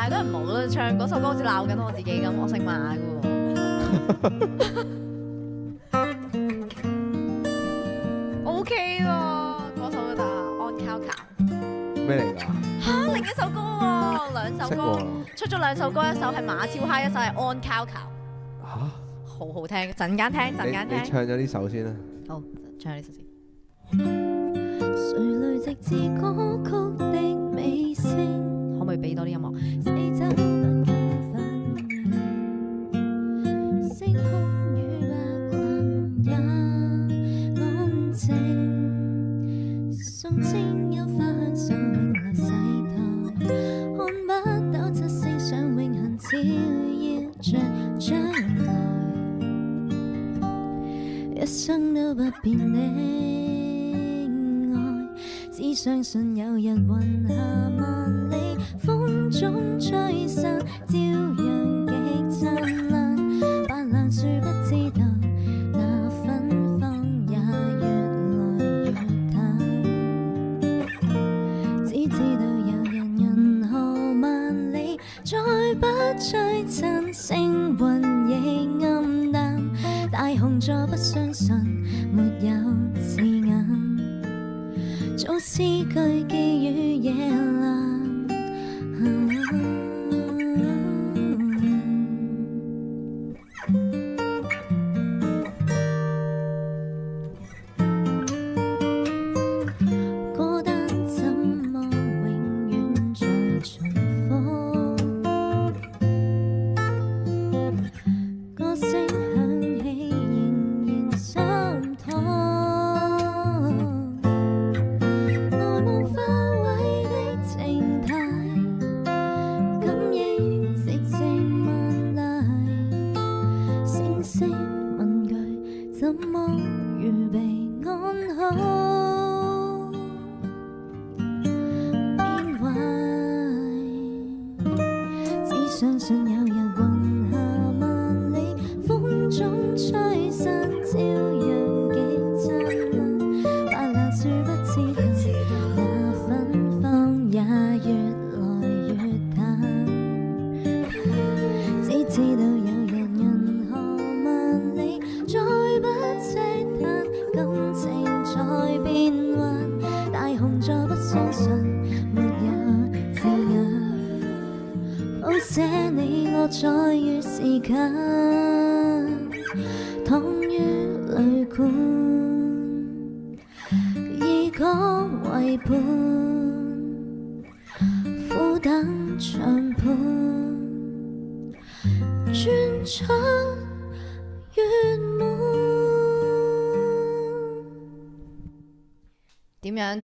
係都係唔好啦，唱嗰首歌好似鬧緊我自己咁，我姓馬嘅喎。OK 喎，嗰首得安靠靠。咩嚟㗎？嚇，另一首歌喎，兩首歌出咗兩首歌，一首係馬超嗨，一首係安靠靠。嚇，好好聽，陣間聽，陣間聽。你唱咗呢首先啦。好，唱下呢首先。誰累積至歌曲的尾聲？可唔可以俾多啲音樂？四周不禁反應，星空與白雲也安靜。送清幽花香上永來世代，看不到七星想永恆照耀着將來，一生都不變的愛，只相信有日雲下萬里，風中吹散，朝陽極燦爛。白蘭樹不知道，那芬芳也越來越淡。只知道有日銀河萬里，再不璀璨，星雲亦暗淡。大雄座不相信，沒有字眼，做詩句寄予夜闌。歌單怎麼永遠在重複？歌聲響起仍然心痛。愛慕花卉的靜態，感應寂靜萬籟，聲聲問句怎麼預備安好？緬懷，只相信有日雲下萬里，風中吹散，朝陽極燦爛。白蘭樹不知道，那芬芳也越來越淡。只知道有日銀河萬里，再不嗟嘆，感情在變幻。大雄座不相信，沒有字眼，譜寫你我在於時間，躺於旅館，以歌為伴，苦等長盤，專出圓滿。點樣